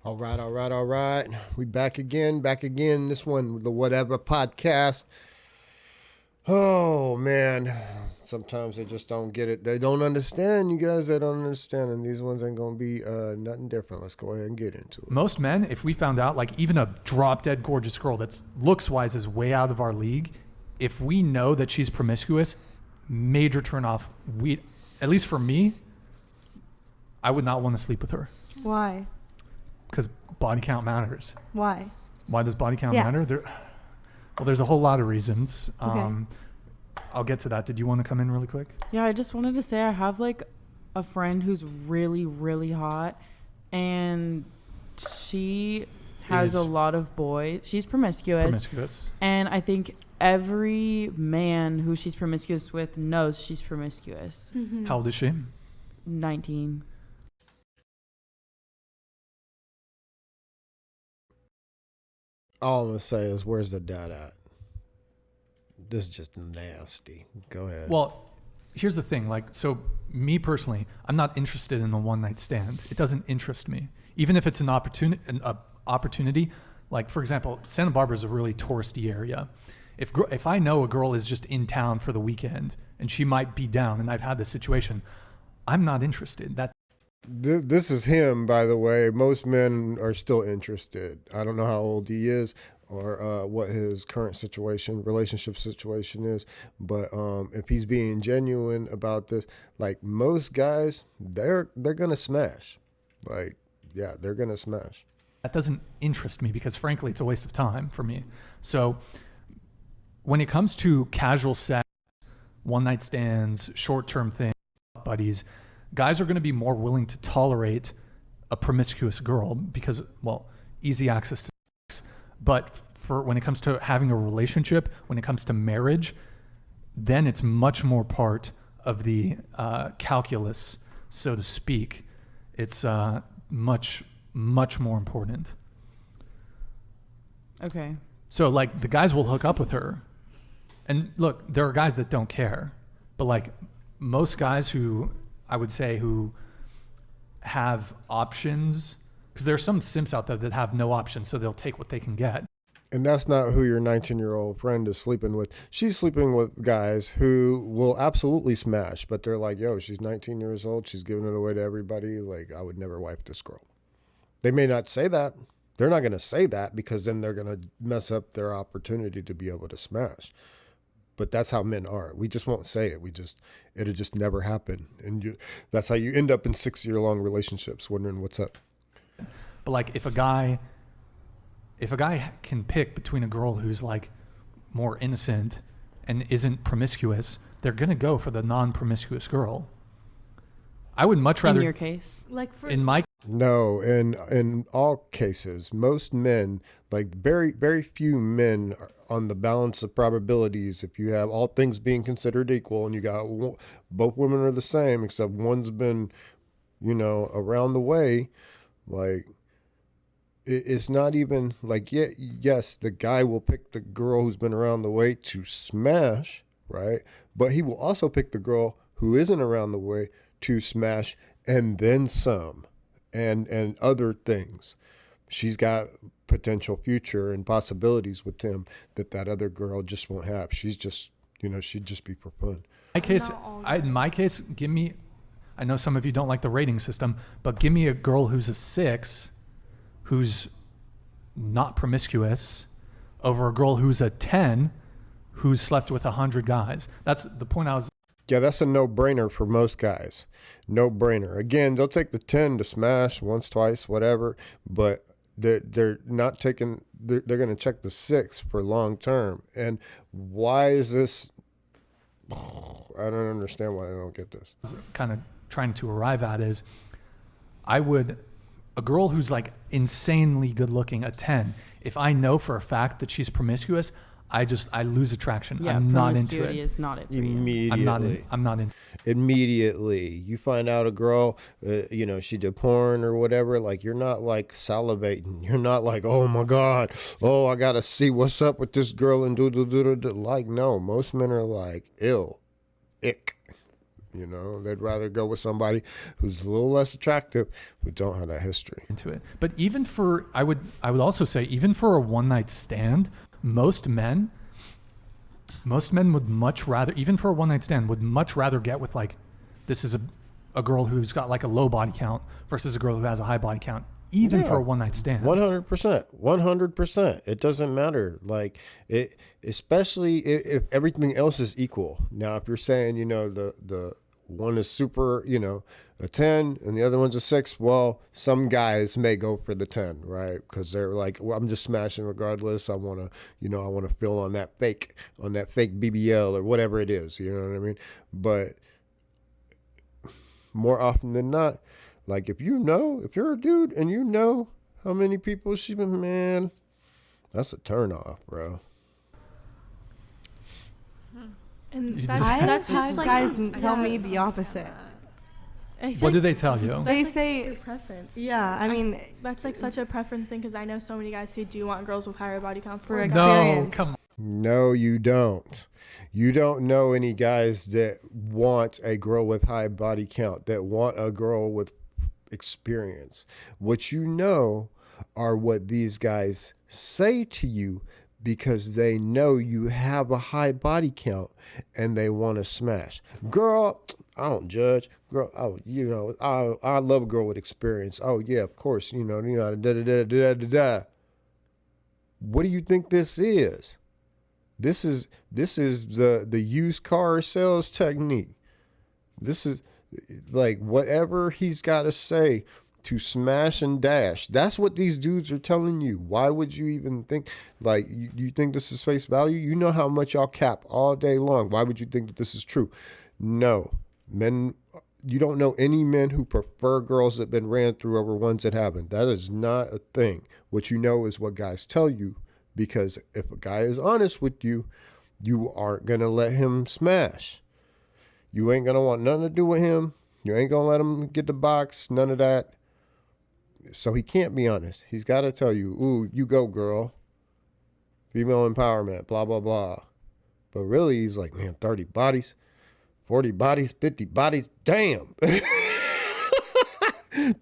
All right, all right, all right. We back again. This one, the Whatever Podcast. Oh, man. Sometimes they just don't get it. They don't understand, you guys. They don't understand. And these ones ain't going to be nothing different. Let's go ahead and get into it. Most men, if we found out, like even a drop-dead gorgeous girl that's looks-wise is way out of our league, if we know that she's promiscuous, major turn-off. At least for me, I would not want to sleep with her. Why? Because body count matters. Why? Why does body count matter? There's a whole lot of reasons. Okay. I'll get to that. Did you want to come in really quick? Yeah, I just wanted to say I have like a friend who's really, really hot, and she has a lot of boys. She's promiscuous. And I think every man who she's promiscuous with knows she's promiscuous. Mm-hmm. How old is she? 19. All I'm going to say is, where's the dad at? This is just nasty. Go ahead. Well, here's the thing. Like, so me personally, I'm not interested in the one-night stand. It doesn't interest me. Even if it's an opportunity, like, for example, Santa Barbara is a really touristy area. If I know a girl is just in town for the weekend and she might be down, and I've had this situation, I'm not interested. This is him, by the way. Most men are still interested. I don't know how old he is or what his current relationship situation is. But if he's being genuine about this, like most guys, they're going to smash. Like, yeah, they're going to smash. That doesn't interest me because, frankly, it's a waste of time for me. So when it comes to casual sex, one-night stands, short-term things, buddies, guys are going to be more willing to tolerate a promiscuous girl because, well, easy access to sex. But for when it comes to having a relationship, when it comes to marriage, then it's much more part of the calculus, so to speak. It's much, much more important. Okay. So, like, the guys will hook up with her. And look, there are guys that don't care. But, like, most guys who have options, because there are some simps out there that have no options, so they'll take what they can get. And that's not who your 19-year-old friend is sleeping with. She's sleeping with guys who will absolutely smash, but they're like, yo, she's 19 years old. She's giving it away to everybody. Like, I would never wife this girl. They may not say that. They're not going to say that because then they're going to mess up their opportunity to be able to smash. But that's how men are. We just won't say it. It'll just never happen. And that's how you end up in 6-year-long relationships wondering what's up. But like if a guy can pick between a girl who's like more innocent and isn't promiscuous, they're going to go for the non-promiscuous girl. I would much rather... In your case? No, in all cases, most men, like very, very few men are on the balance of probabilities. If you have all things being considered equal and you got both women are the same, except one's been, around the way, like it's not even like, yes, the guy will pick the girl who's been around the way to smash, right? But he will also pick the girl who isn't around the way to smash and then some and other things. She's got potential future and possibilities with him that other girl just won't have. She's just, she'd just be for fun. In my case, give me, I know some of you don't like the rating system, but give me a girl who's a 6, who's not promiscuous, over a girl who's a 10, who's slept with 100 guys. That's the point I was... Yeah, that's a no-brainer for most guys. No-brainer. Again, they'll take the 10 to smash once, twice, whatever, but they're not taking, they're going to check the 6 for long term. And why is this? I don't understand why I don't get this. Kind of trying to arrive at is a girl who's like insanely good looking, a 10, if I know for a fact that she's promiscuous, I lose attraction. Yeah, I'm not into it. Promiscuity is not it for you. Immediately. I'm not in. Immediately. You find out a girl, she did porn or whatever, like you're not like salivating. You're not like, oh my God, I got to see what's up with this girl and do. Like, no, most men are like, ick. You know, they'd rather go with somebody who's a little less attractive, who don't have that history into it. But even for, I would also say, even for a one night stand, most men would much rather, even for a one night stand, would much rather get with like, this is a girl who's got like a low body count versus a girl who has a high body count, even for a one night stand. 100%. It doesn't matter. Like it, especially if everything else is equal. Now, if you're saying, you know, the one is super, you know, a 10 and the other one's a 6, well, some guys may go for the 10, right? Because they're like, well, I'm just smashing regardless. I want to, you know, I want to feel on that fake BBL or whatever it is, you know what I mean? But more often than not, like if you're a dude and you know how many people she's been, man, that's a turn off, bro. And that's just like guys tell me the opposite. What do they tell you? They like say their preference. Yeah, I mean that's like such a preference thing because I know so many guys who do want girls with higher body counts for No, experience. come on. No, you don't. You don't know any guys that want a girl with high body count, that want a girl with experience. What you know are what these guys say to you because they know you have a high body count and they want to smash. Girl, I don't judge. Girl, oh, you know, I love a girl with experience. Oh yeah, of course, you know, da da da da da da. What do you think this is? This is the used car sales technique. This is like whatever he's got to say to smash and dash. That's what these dudes are telling you. Why would you even think, like, you think this is face value? You know how much y'all cap all day long. Why would you think that this is true? No. Men, you don't know any men who prefer girls that have been ran through over ones that haven't. That is not a thing. What you know is what guys tell you, because if a guy is honest with you, you aren't going to let him smash. You ain't going to want nothing to do with him. You ain't going to let him get the box, none of that. So he can't be honest. He's got to tell you, ooh, you go, girl. Female empowerment, blah, blah, blah. But really, he's like, man, 30 bodies, 40 bodies, 50 bodies, damn.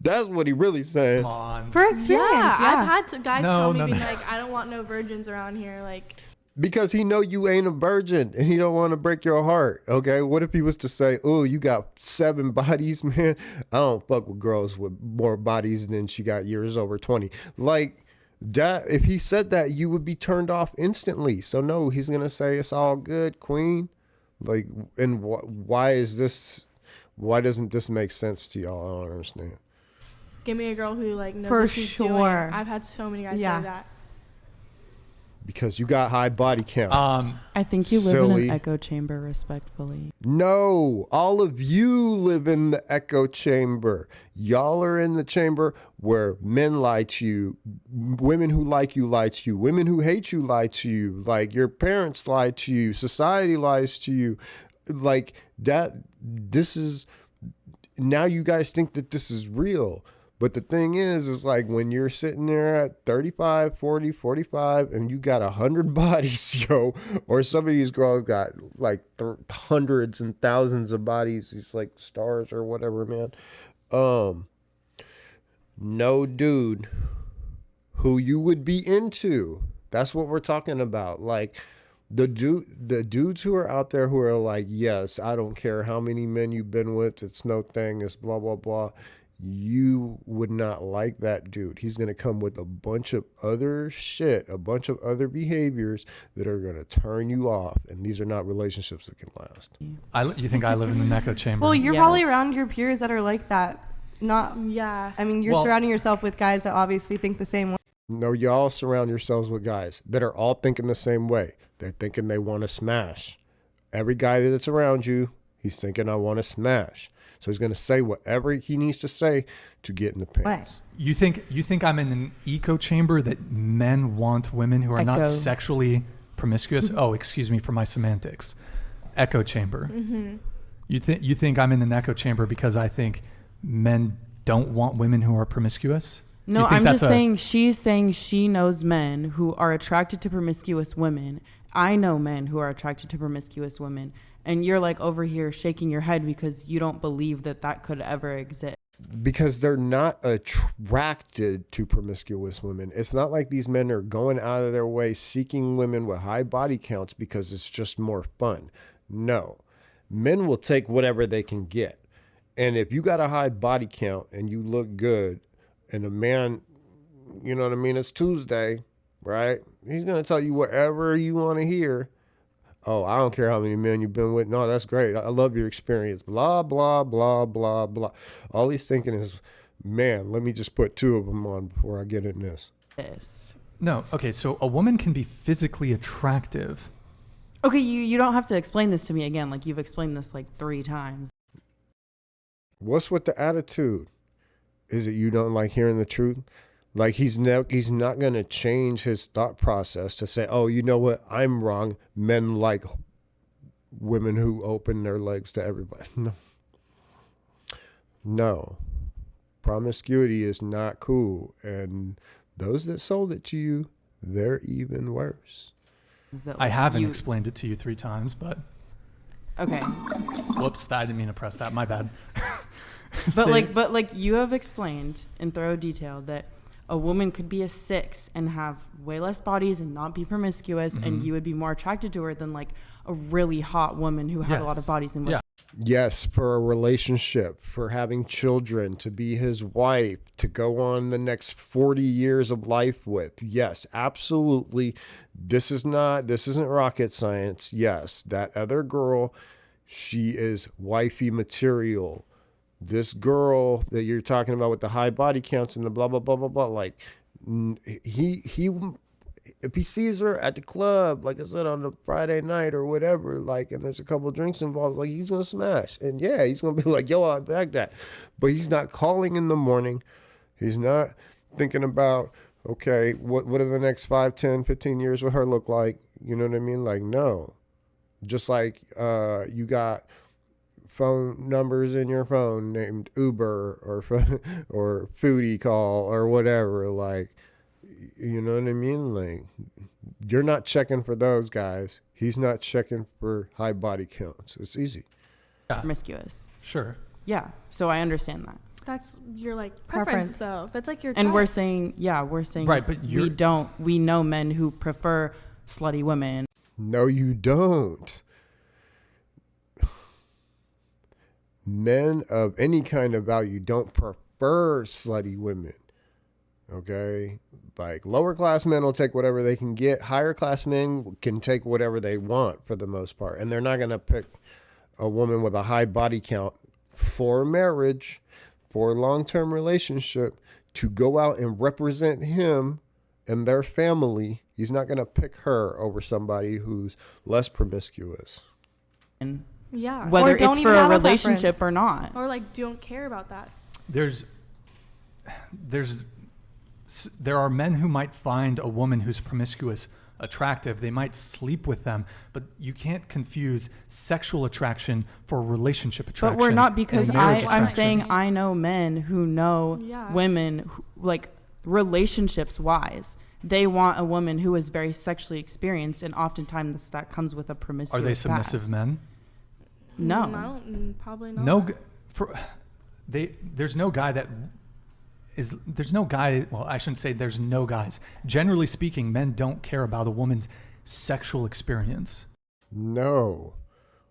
That's what he really saying. Come on. For experience, yeah. I've had guys tell me, No. being like, I don't want no virgins around here. Like, Because he know you ain't a virgin and he don't want to break your heart. Okay, what if he was to say, "Oh, you got 7 bodies, man. I don't fuck with girls with more bodies than she got years over 20." Like that. If he said that, you would be turned off instantly. So no, he's gonna say it's all good, queen. Like, and why is this? Why doesn't this make sense to y'all? I don't understand. give me a girl who like knows For what she's doing. sure. I've had so many guys Yeah. say that. Because you got high body count. I think you live in Silly. an echo chamber, respectfully. No, all of you live in the echo chamber. Y'all are in the chamber where men lie to you, women who like you lie to you, women who hate you lie to you, like your parents lie to you, society lies to you. Like that, this is, now you guys think that this is real. But the thing is like when you're sitting there at 35, 40, 45, and you got 100 bodies, yo, or some of these girls got like hundreds and thousands of bodies, these like stars or whatever, man. No dude who you would be into. That's what we're talking about. Like the dudes who are out there who are like, yes, I don't care how many men you've been with. It's no thing. It's blah, blah, blah. You would not like that dude. He's going to come with a bunch of other shit, a bunch of other behaviors that are going to turn you off. And these are not relationships that can last. You think I live in the echo chamber? Well, you're Yes. probably around your peers that are like that. Not, Yeah. I mean, you're Well- surrounding yourself with guys that obviously think the same way. No, y'all surround yourselves with guys that are all thinking the same way. They're thinking they want to smash. Every guy that's around you, he's thinking, I want to smash. So he's going to say whatever he needs to say to get in the pants. You think I'm in an echo chamber that men want women who are not Echo. sexually promiscuous? Oh, excuse me for my semantics. Echo chamber. Mm-hmm. You think I'm in an echo chamber because I think men don't want women who are promiscuous? No, You think I'm that's just saying she's saying she knows men who are attracted to promiscuous women. I know men who are attracted to promiscuous women. And you're like over here shaking your head because you don't believe that that could ever exist. Because they're not attracted to promiscuous women. It's not like these men are going out of their way seeking women with high body counts because it's just more fun. No. Men will take whatever they can get. And if you got a high body count and you look good, and a man, you know what I mean, it's Tuesday, right? He's going to tell you whatever you want to hear. Oh, I don't care how many men you've been with. No, that's great. I love your experience. Blah, blah, blah, blah, blah. All he's thinking is, man, let me just put 2 of them on before I get in this. Yes. No. Okay. So a woman can be physically attractive. Okay, you don't have to explain this to me again. Like, you've explained this like 3 times. What's with the attitude? Is it you don't like hearing the truth? Like he's not going to change his thought process to say, oh, you know what? I'm wrong. Men like women who open their legs to everybody. No. Promiscuity is not cool. And those that sold it to you, they're even worse. I haven't explained it to you 3 times, but. Okay. Whoops, I didn't mean to press that. My bad. But like you have explained in thorough detail that a woman could be a 6 and have way less bodies and not be promiscuous, and you would be more attracted to her than like a really hot woman who had a lot of bodies and was. Yes, for a relationship, for having children, to be his wife, to go on the next 40 years of life with. Yes, absolutely. This isn't rocket science. Yes, that other girl, she is wifey material. This girl that you're talking about with the high body counts and the blah, blah, blah, blah, blah, like he if he sees her at the club, like I said, on a Friday night or whatever, like, and there's a couple of drinks involved, like he's going to smash. And yeah, he's going to be like, yo, I back that. But he's not calling in the morning. He's not thinking about, okay, what are the next 5, 10, 15 years with her look like? You know what I mean? Like, no. Just like you got phone numbers in your phone named Uber or Foodie Call or whatever, like, you know what I mean? Like, you're not checking for those guys. He's not checking for high body counts. It's easy. Promiscuous. Sure. Yeah. So I understand that. That's your like preference though. That's like your And type. we're saying right, but we know men who prefer slutty women. No, you don't. Men of any kind of value don't prefer slutty women. Okay? Like, lower class men will take whatever they can get. Higher class men can take whatever they want for the most part. And they're not going to pick a woman with a high body count for marriage, for a long-term relationship, to go out and represent him and their family. He's not going to pick her over somebody who's less promiscuous. And yeah, whether it's for a relationship or not, or like don't care about that. There are men who might find a woman who's promiscuous attractive. They might sleep with them, but you can't confuse sexual attraction for relationship attraction. But we're not, because I'm saying attraction. I know men who know women who, like, relationships wise, they want a woman who is very sexually experienced, and oftentimes that comes with a promiscuous Are they submissive past. men? No. Probably not. No, there's no guy that is. There's no guy. Well, I shouldn't say there's no guys. Generally speaking, men don't care about a woman's sexual experience. No.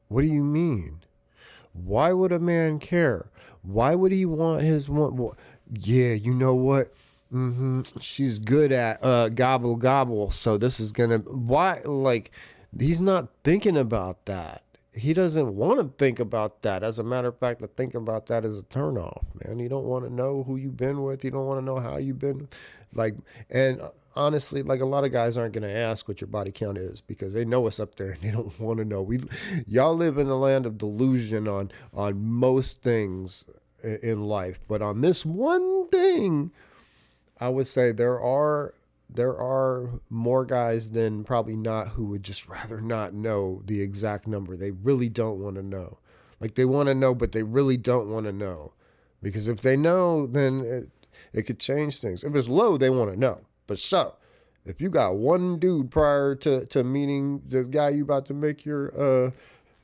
What do you mean? Why would a man care? Why would he want his one? Well, yeah, you know what? She's good at gobble gobble. So this is gonna. Why? Like, he's not thinking about that. He doesn't want to think about that. As a matter of fact, to think about that is a turnoff, man. You don't want to know who you've been with. You don't want to know how you've been. Like, and honestly, like, a lot of guys aren't going to ask what your body count is because they know what's up there and they don't want to know. Y'all live in the land of delusion on most things in life. But on this one thing, I would say there are more guys than probably not who would just rather not know the exact number. They really don't want to know. Like, they want to know, but they really don't want to know. Because if they know, then it could change things. If it's low, they want to know. But so, if you got one dude prior to meeting the guy you about to make your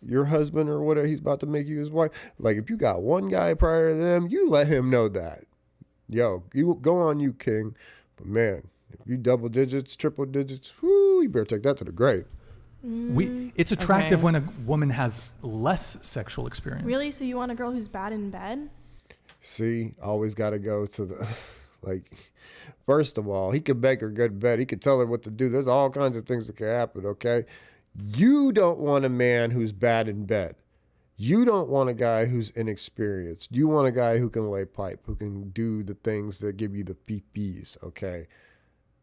your husband or whatever, he's about to make you his wife. Like, if you got one guy prior to them, you let him know that. Yo, you go on, you king. But man, if you double digits, triple digits, whoo, you better take that to the grave. It's attractive Okay. when a woman has less sexual experience. Really? So you want a girl who's bad in bed? See, always got to go to the, like, first of all, he could make her go to bed. He could tell her what to do. There's all kinds of things that can happen, okay? You don't want a man who's bad in bed. You don't want a guy who's inexperienced. You want a guy who can lay pipe, who can do the things that give you the beeps, okay?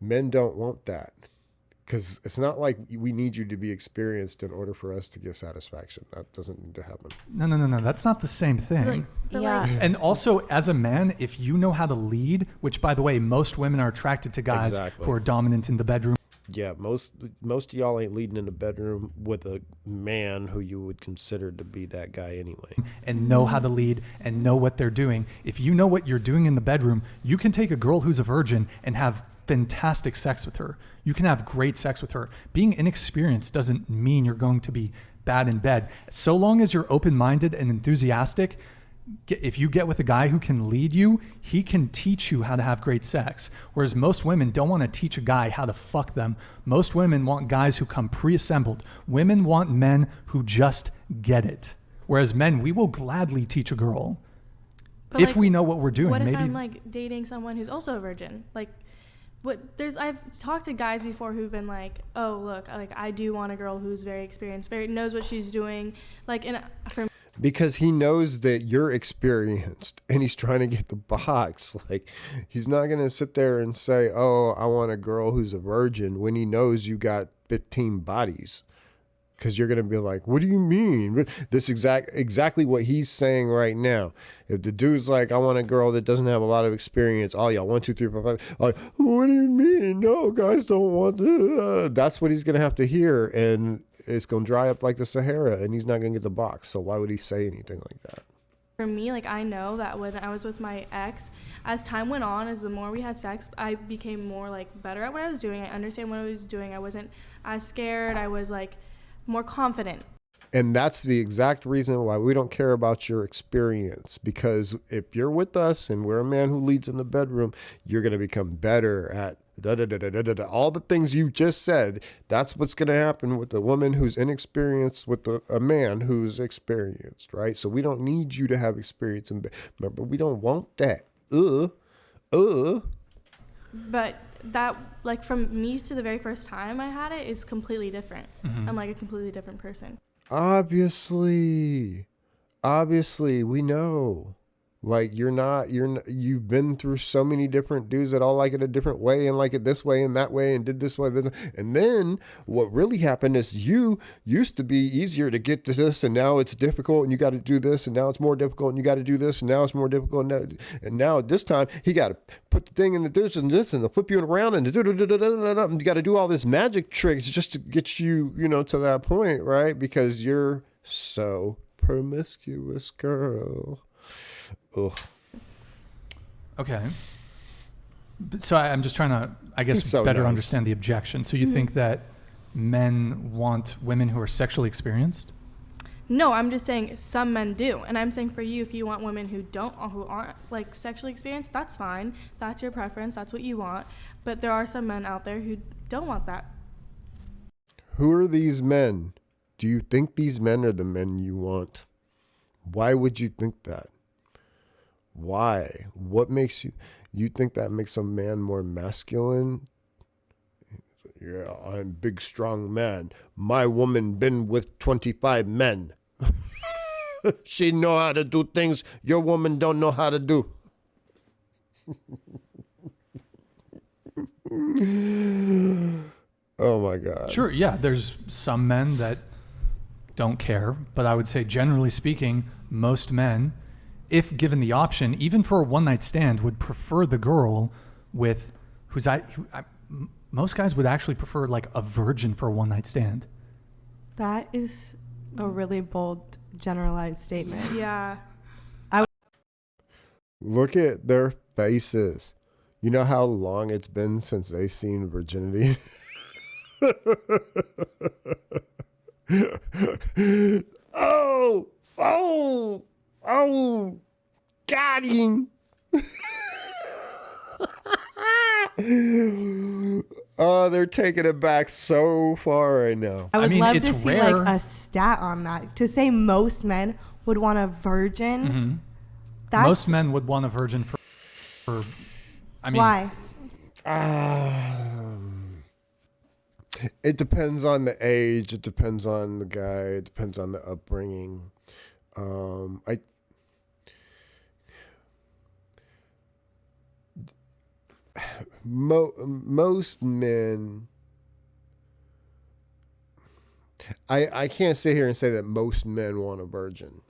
Men don't want that. Because it's not like we need you to be experienced in order for us to get satisfaction. That doesn't need to happen. No. That's not the same thing. But Yeah. like, And also, as a man, if you know how to lead, which, by the way, most women are attracted to guys Exactly. who are dominant in the bedroom. Yeah, most of y'all ain't leading in the bedroom with a man who you would consider to be that guy anyway. And know how to lead and know what they're doing. If you know what you're doing in the bedroom, you can take a girl who's a virgin and have fantastic sex with her. You can have great sex with her. Being inexperienced doesn't mean you're going to be bad in bed. So long as you're open-minded and enthusiastic, if you get with a guy who can lead you, he can teach you how to have great sex. Whereas most women don't want to teach a guy how to fuck them. Most women want guys who come pre-assembled. Women want men who just get it. Whereas men, we will gladly teach a girl but if like, we know what we're doing. what if Maybe I'm like dating someone who's also a virgin? Like, I've talked to guys before who've been like, oh, look, like I do want a girl who's very experienced, very knows what she's doing. Like, Because he knows that you're experienced and he's trying to get the box. Like, he's not going to sit there and say, oh, I want a girl who's a virgin when he knows you got 15 bodies. Because you're going to be like, what do you mean? This exactly what he's saying right now. If the dude's like, I want a girl that doesn't have a lot of experience. Oh, yeah, 1, 2, 3, 4, 5. Like, what do you mean? No, guys don't want to. That's what he's going to have to hear. And it's going to dry up like the Sahara and he's not going to get the box. So why would he say anything like that? for me, like I know that when I was with my ex, as time went on, as the more we had sex, I became more like better at what I was doing. I understand what I was doing. I wasn't as scared. I was like more confident. And that's the exact reason why we don't care about your experience, because if you're with us and we're a man who leads in the bedroom, you're going to become better at all the things you just said. That's what's going to happen with a woman who's inexperienced with a man who's experienced, right? So we don't need you to have experience in bed. Remember, we don't want that. But that, like, from me to the very first time I had it is completely different. Mm-hmm. I'm like a completely different person. Obviously, we know. Like, you've been through so many different dudes that all like it a different way and like it this way and that way and did this way. And then what really happened is you used to be easier to get to this and now it's difficult and you got to do this and now it's more difficult and you got to do this and now it's more difficult. And now at this time, he got to put the thing in the this and they'll flip you around and you got to do all this magic tricks just to get you, to that point, right? Because you're so promiscuous, girl. Ugh. Okay. So I'm just trying to, I guess, So better nice. understand the objection. So you think that men want women who are sexually experienced? No, I'm just saying some men do. And I'm saying for you, if you want women who aren't like sexually experienced, that's fine. That's your preference. That's what you want. But there are some men out there who don't want that. Who are these men? Do you think these men are the men you want? Why would you think that? Why? What makes you think that makes a man more masculine? Yeah, I'm big, strong man. My woman been with 25 men. She know how to do things your woman don't know how to do. Oh my God. Sure, yeah. There's some men that don't care, but I would say generally speaking, most men, if given the option, even for a one-night stand, would prefer the girl with most guys would actually prefer like a virgin for a one-night stand. That is a really bold, generalized statement. Yeah. Look at their faces. You know how long it's been since they seen virginity? Oh, oh, oh, got him. Oh, they're taking it back so far right now. I would mean, love it's to see rare. like a stat on that. To say most men would want a virgin. That's Most men would want a virgin for I mean, why. It depends on the age. It depends on the guy. It depends on the upbringing. Most men. I can't sit here and say that most men want a virgin.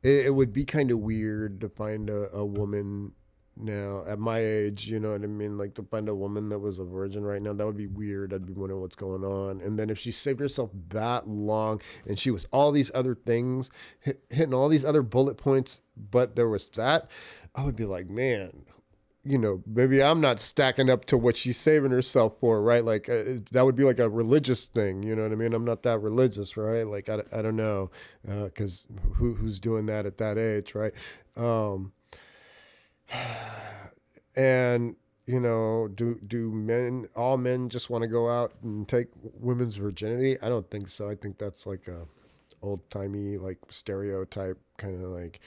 It would be kind of weird to find a woman now at my age, you know what I mean? Like to find a woman that was a virgin right now, that would be weird. I'd be wondering what's going on. And then if she saved herself that long and she was all these other things, hitting all these other bullet points, but there was that, I would be like, man, you know, maybe I'm not stacking up to what she's saving herself for, right? Like that would be like a religious thing, you know what I mean? I'm not that religious, right? Like I don't know, because who's doing that at that age, right? And you know, do all men just want to go out and take women's virginity? I don't think so. I think that's like a old timey like stereotype kind of like.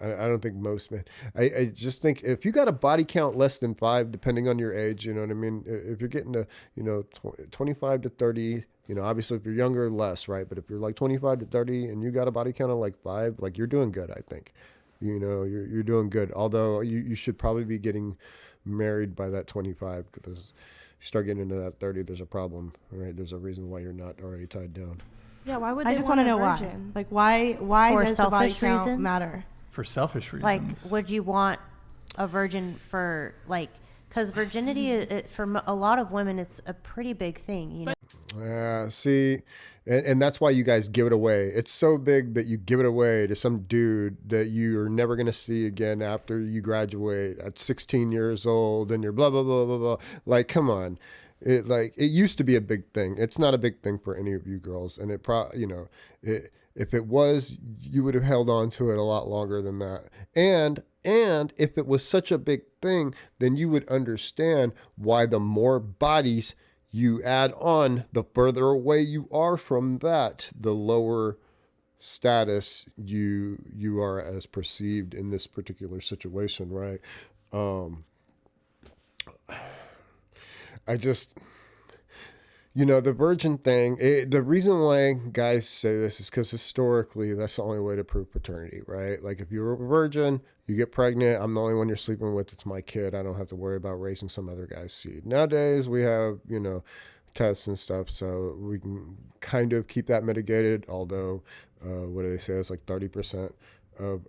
I don't think most men. I just think if you got a body count less than 5, depending on your age, you know what I mean. If you're getting to 25 to 30, you know, obviously if you're younger, less, right? But if you're like 25 to 30 and you got a body count of like 5, like you're doing good, I think. You know, you're doing good. Although you should probably be getting married by that 25 because you start getting into that 30, there's a problem, right? There's a reason why you're not already tied down. Yeah, why would I they just want want to a know virgin? why. Like why For does the body selfish count reasons? matter? for selfish Like, reasons. would you want a virgin for, like, because virginity, for a lot of women, it's a pretty big thing, you know? See, and that's why you guys give it away. It's so big that you give it away to some dude that you're never going to see again after you graduate at 16 years old and you're blah, blah, blah, blah, blah. Like, come on. It used to be a big thing. It's not a big thing for any of you girls. And if it was, you would have held on to it a lot longer than that. And if it was such a big thing, then you would understand why the more bodies you add on, the further away you are from that, the lower status you are as perceived in this particular situation, right? I just, the virgin thing, the reason why guys say this is because historically that's the only way to prove paternity, right? Like if you're a virgin, you get pregnant, I'm the only one you're sleeping with, it's my kid. I don't have to worry about raising some other guy's seed. Nowadays we have, tests and stuff, so we can kind of keep that mitigated, although, what do they say? It's like 30% of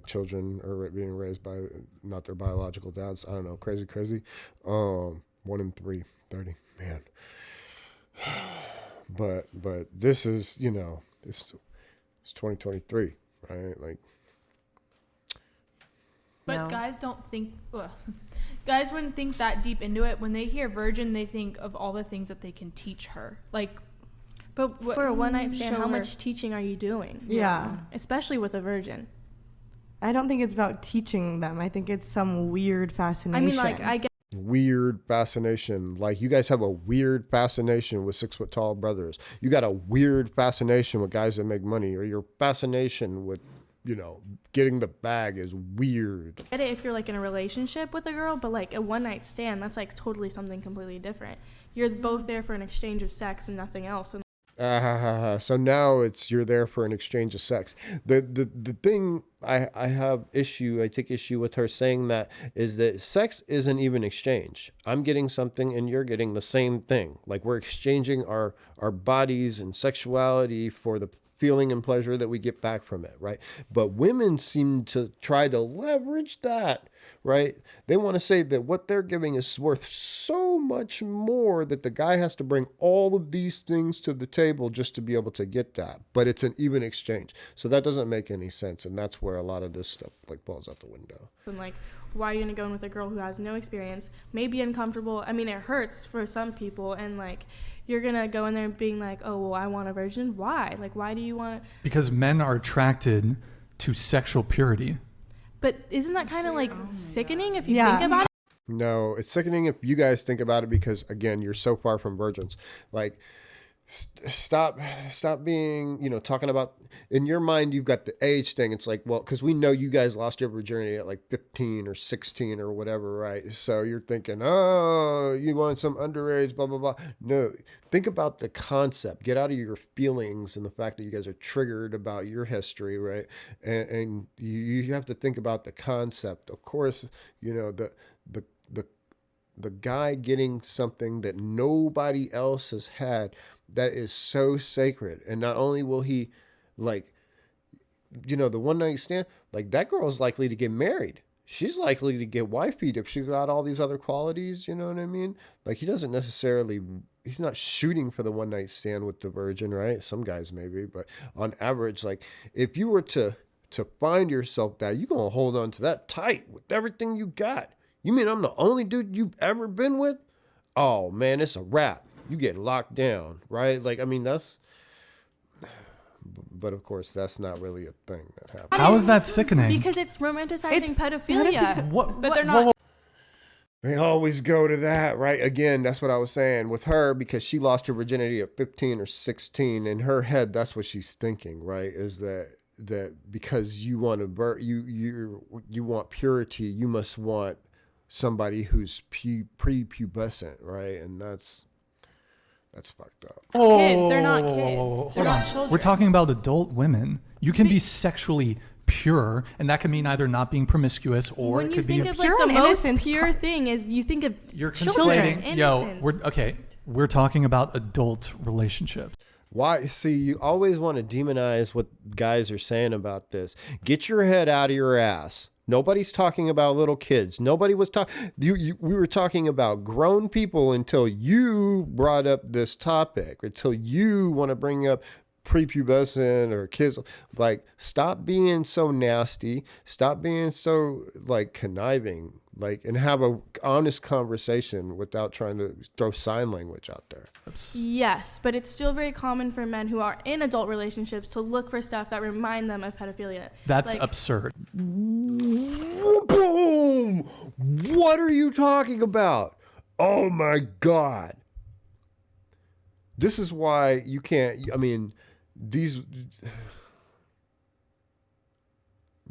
children are being raised by not their biological dads. I don't know, crazy. 1 in 3, 30, man. But this is, it's 2023, right? Like, but No. guys don't think. Guys wouldn't think that deep into it. When they hear virgin, they think of all the things that they can teach her. Like, but for a one night stand, how much teaching are you doing? Yeah. Especially with a virgin. I don't think it's about teaching them. I think it's some weird fascination. I mean, like, I get. Weird fascination. Like you guys have a weird fascination with 6 foot tall brothers. You got a weird fascination with guys that make money, or your fascination with, getting the bag is weird. Get it if you're like in a relationship with a girl, but like a one night stand, that's like totally something completely different. You're both there for an exchange of sex and nothing else. And So now you're there for an exchange of sex. The thing I take issue with her saying that is that sex isn't even exchange. I'm getting something and you're getting the same thing. Like we're exchanging our bodies and sexuality for the feeling and pleasure that we get back from it, right? But women seem to try to leverage that, right? They want to say that what they're giving is worth so much more that the guy has to bring all of these things to the table just to be able to get that. But it's an even exchange. So that doesn't make any sense. And that's where a lot of this stuff like falls out the window. like, why are you gonna go in with a girl who has no experience, may be uncomfortable. I mean, it hurts for some people, and like you're gonna go in there being like, oh well, I want a virgin. Why? Like, why do you want? Because men are attracted to sexual purity. But isn't that kind of like sickening if you think about it? No, it's sickening if you guys think about it, because again, you're so far from virgins. Like, stop being, talking about, in your mind, you've got the age thing. It's like, well, because we know you guys lost your virginity at like 15 or 16 or whatever, right? So you're thinking, oh, you want some underage, blah, blah, blah. No, think about the concept. Get out of your feelings and the fact that you guys are triggered about your history, right? And you have to think about the concept. Of course, the guy getting something that nobody else has had, that is so sacred. And not only will he, like, the one night stand, like, that girl's likely to get married. She's likely to get wifeyed if she got all these other qualities, you know what I mean? Like, he's not shooting for the one night stand with the virgin, right? Some guys maybe, but on average, like, if you were to find yourself that, you're going to hold on to that tight with everything you got. You mean I'm the only dude you've ever been with? Oh, man, it's a wrap. You get locked down, right? Like, I mean, but of course, that's not really a thing that happens. How is that sickening? Because it's romanticizing pedophilia. What? But they're not. They always go to that, right? Again, that's what I was saying with her, because she lost her virginity at 15 or 16. In her head, that's what she's thinking, right? Is that because you want you want purity, you must want somebody who's prepubescent, right? And that's fucked up. Kids, they're not kids. Hold They're on. not children. We're talking about adult women. You can be sexually pure, and that can mean either not being promiscuous, or when it you could think be of like the most pure thing is you think of you're children, conflating. We're talking about adult relationships. Why? See, you always want to demonize what guys are saying about this. Get your head out of your ass. Nobody's talking about little kids. Nobody was talking. We were talking about grown people until you brought up this topic. Until you want to bring up prepubescent or kids. Like, stop being so nasty. Stop being so like conniving. Like, and have a honest conversation without trying to throw sign language out there. Yes, but it's still very common for men who are in adult relationships to look for stuff that remind them of pedophilia. That's absurd. Boom! What are you talking about? Oh my God. This is why you can't, I mean, these...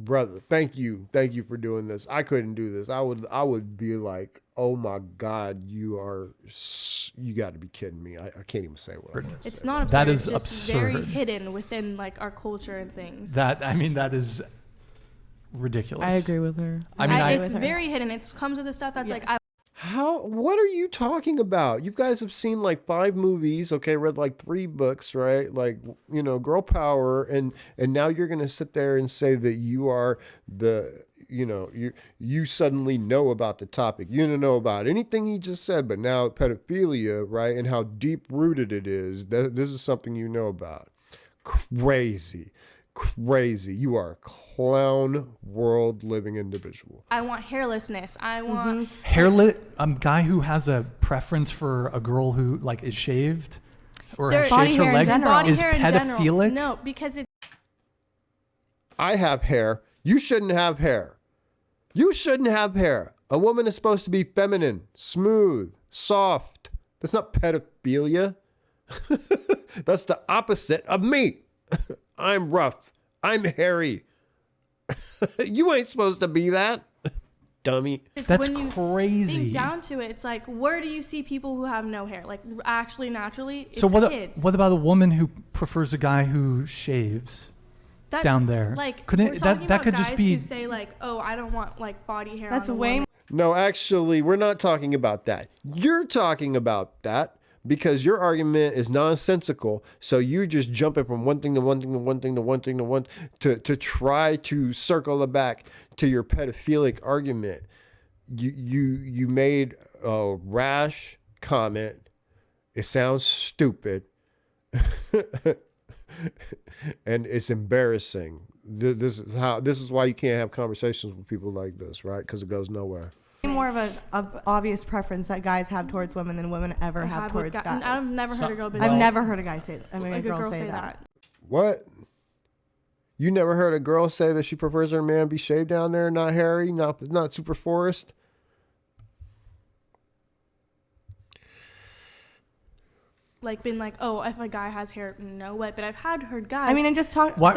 Brother, thank you for doing this. I couldn't do this. I would be like, oh my God, you got to be kidding me. I can't even say what I'm going to say. It's not absurd. That is it's just absurd. very hidden within like our culture and things. That is ridiculous. I agree with her. It's very hidden. It comes with the stuff that's like, what are you talking about? You guys have seen like 5 movies, okay, read like 3 books, right? Like, girl power, and now you're going to sit there and say that you are you suddenly know about the topic. You don't know about anything he just said, but now pedophilia, right? And how deep rooted it is. This is something you know about. Crazy. You are a clown world living individual. I want hairlessness. I want hairless. A guy who has a preference for a girl who like is shaved or has shaved her legs is pedophilic. No, because I have hair. You shouldn't have hair. You shouldn't have hair. A woman is supposed to be feminine, smooth, soft. That's not pedophilia. That's the opposite of me. I'm rough. I'm hairy. You ain't supposed to be that, dummy. That's crazy. Think down to it, it's like, where do you see people who have no hair? Like, actually, naturally, it's kids. What about a woman who prefers a guy who shaves? Down there, like, that could just be. Who say like, oh, I don't want like body hair. That's on way. No, actually, we're not talking about that. You're talking about that. Because your argument is nonsensical, so you're just jumping from one thing to one thing to one thing to one thing to one to try to circle it back to your pedophilic argument. You made a rash comment. It sounds stupid, and it's embarrassing. This is why you can't have conversations with people like this, right? Because it goes nowhere. More of an obvious preference that guys have towards women than women ever have towards guys. I've never heard a girl. I've never heard a guy say. I mean, a girl say that. What? You never heard a girl say that she prefers her man be shaved down there, not hairy, not super forest? Like been like, oh, if a guy has hair, no way. But I've heard guys. I mean, and just talk. Why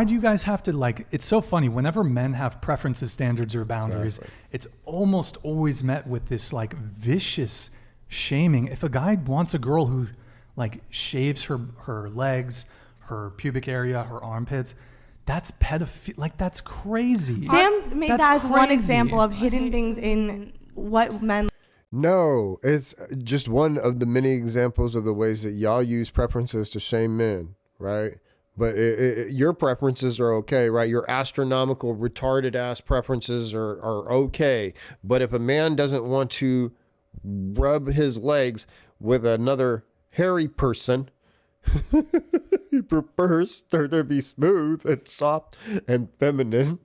do you guys have to like? It's so funny. Whenever men have preferences, standards, or boundaries, it's almost always met with this like vicious shaming. If a guy wants a girl who like shaves her legs, her pubic area, her armpits, that's pedophilia. Like that's crazy. Sam made that as one example of hidden things in what men. No, it's just one of the many examples of the ways that y'all use preferences to shame men, right? But your preferences are okay, right? Your astronomical, retarded ass preferences are okay. But if a man doesn't want to rub his legs with another hairy person, he prefers her to be smooth and soft and feminine,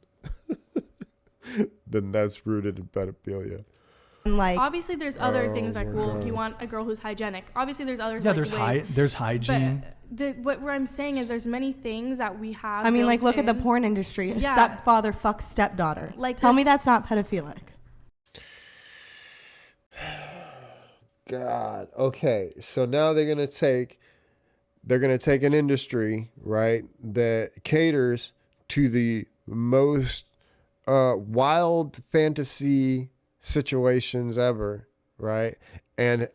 then that's rooted in pedophilia. Like, obviously there's other things like, well, you want a girl who's hygienic. Obviously there's other there's hygiene. But what I'm saying is there's many things that we have. I mean, like look at the porn industry. A stepfather fucks stepdaughter. Like, tell me that's not pedophilic. God. Okay. So now they're gonna take an industry, right, that caters to the most wild fantasy situations ever, right? And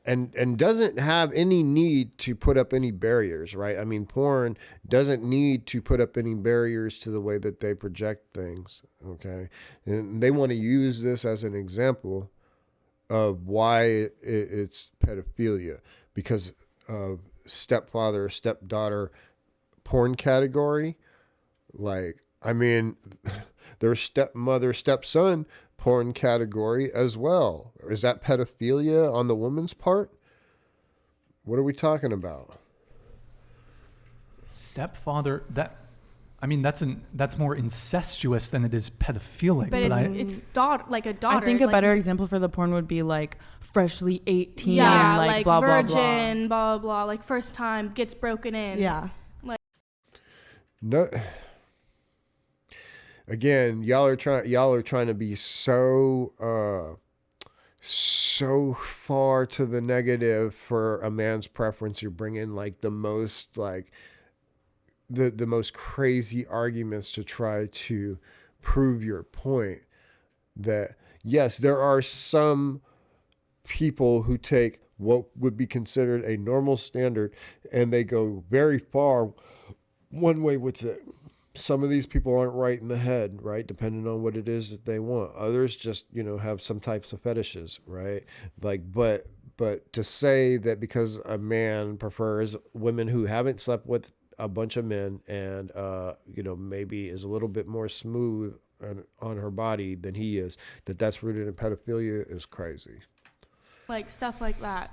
doesn't have any need to put up any barriers, right? I mean, porn doesn't need to put up any barriers to the way that they project things, okay? And they want to use this as an example of why it's pedophilia, because of stepfather, stepdaughter porn category. Like, I mean, there's stepmother, stepson porn category as well. Is that pedophilia on the woman's part? What are we talking about? Stepfather, that's more incestuous than it is pedophilic. But it's like a daughter. I think a better example for the porn would be like freshly 18, like blah virgin, blah blah, like first time gets broken in. Yeah. Like no. Again, y'all are trying to be so far to the negative for a man's preference. You're bringing like the most like the most crazy arguments to try to prove your point that yes, there are some people who take what would be considered a normal standard and they go very far one way with it. Some of these people aren't right in the head, right? Depending on what it is that they want. Others just, have some types of fetishes, right? Like, but to say that because a man prefers women who haven't slept with a bunch of men and, maybe is a little bit more smooth on her body than he is, that's rooted in pedophilia is crazy. Like stuff like that.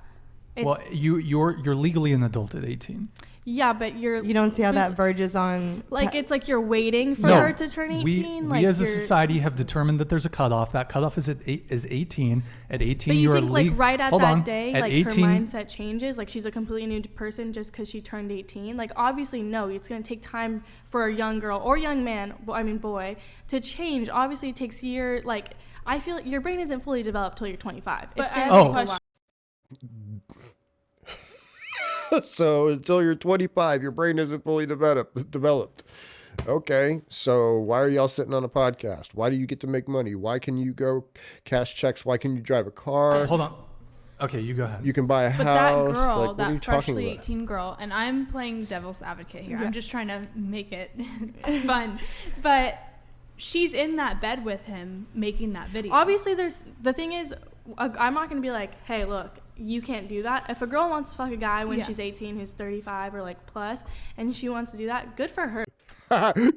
Well, you're legally an adult at 18. Yeah, but you don't see how that verges on. Like it's like you're waiting for her to turn 18. We as a society have determined that there's a cutoff. That cutoff is 18. At 18, but you think like right at that day, at like 18, her mindset changes. Like she's a completely new person just because she turned 18. Like obviously, no, it's gonna take time for a young girl or young man. Boy, to change. Obviously, it takes years. Like I feel like your brain isn't fully developed till you're 25. It's gonna take a while. So until you're 25, your brain isn't fully developed. Okay, so why are y'all sitting on a podcast? Why do you get to make money? Why can you go cash checks? Why can you drive a car? Hold on. Okay, you go ahead. You can buy a house. That girl, like, what are you that freshly talking about? 18 girl, and I'm playing devil's advocate here. Yeah. I'm just trying to make it fun. But she's in that bed with him making that video. Obviously, the thing is, I'm not going to be like, hey, look, you can't do that. If a girl wants to fuck a guy when she's 18 who's 35 or like plus, and she wants to do that, good for her.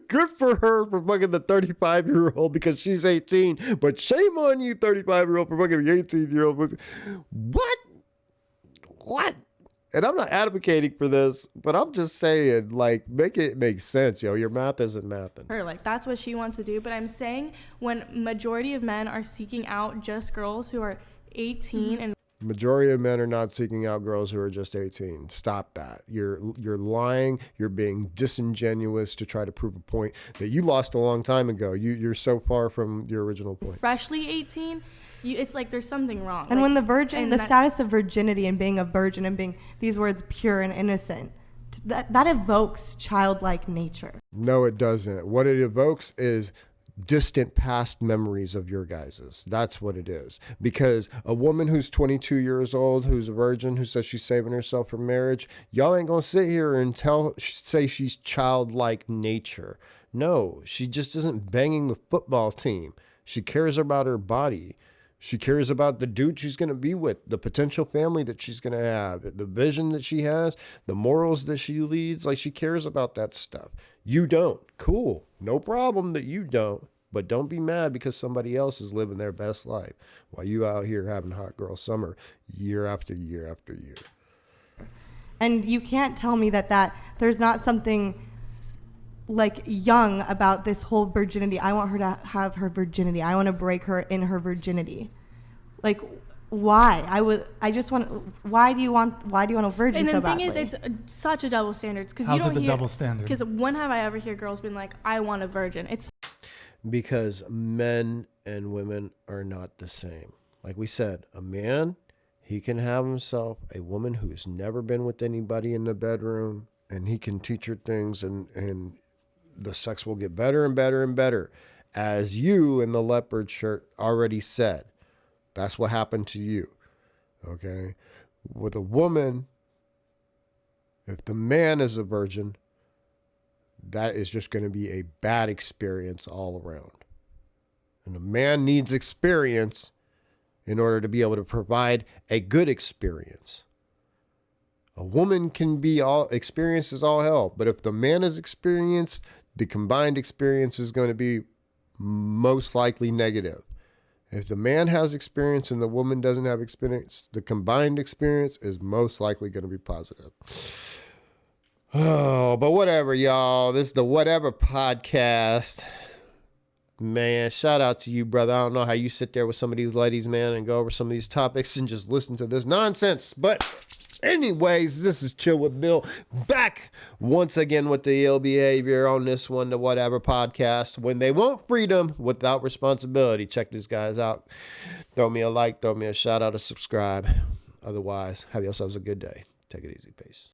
Good for her for fucking the 35-year-old because she's 18. But shame on you, 35-year-old, for fucking the 18-year-old. What? And I'm not advocating for this, but I'm just saying, like, make it make sense, yo. Your math isn't mathing. Her, like, that's what she wants to do. But I'm saying when majority of men are seeking out just girls who are 18 and Majority of men are not seeking out girls who are just 18. Stop that. You're lying. You're being disingenuous to try to prove a point that you lost a long time ago. You're so far from your original point. freshly 18, it's like there's something wrong. And like, when the status of virginity and being a virgin and being these words pure and innocent, that evokes childlike nature. No, it doesn't. What it evokes is distant past memories of your guys's. That's what it is. Because a woman who's 22 years old, who's a virgin, who says she's saving herself for marriage, y'all ain't gonna sit here and say she's childlike nature. No, she just isn't banging the football team. She cares about her body. She cares about the dude she's going to be with, the potential family that she's going to have, the vision that she has, the morals that she leads. Like, she cares about that stuff. You don't. Cool. No problem that you don't. But don't be mad because somebody else is living their best life while you out here having hot girl summer year after year after year. And you can't tell me that there's not something like young about this whole virginity. I want her to have her virginity. I want to break her in her virginity. Like, why? Why do you want a virgin? And so the thing badly? is, it's such a double standard because you How's don't it the hear double standard? because when have I ever heard girls been like, I want a virgin? It's Because men and women are not the same. Like we said, a man, he can have himself a woman who's never been with anybody in the bedroom, and he can teach her things, and the sex will get better and better and better. As you in the leopard shirt already said, that's what happened to you. Okay? With a woman, if the man is a virgin, that is just going to be a bad experience all around. And a man needs experience in order to be able to provide a good experience. A woman can be all experience is all hell, but if the man is experienced, the combined experience is going to be most likely negative. If the man has experience and the woman doesn't have experience, the combined experience is most likely going to be positive. Oh, but whatever, y'all. This is the Whatever Podcast. Man, shout out to you, brother. I don't know how you sit there with some of these ladies, man, and go over some of these topics and just listen to this nonsense. But anyways, this is Chill with Bill, back once again with the ill behavior on this one, the Whatever Podcast. When they want freedom without responsibility. Check these guys out. Throw me a like, throw me a shout out, a subscribe. Otherwise, have yourselves a good day. Take it easy. Peace.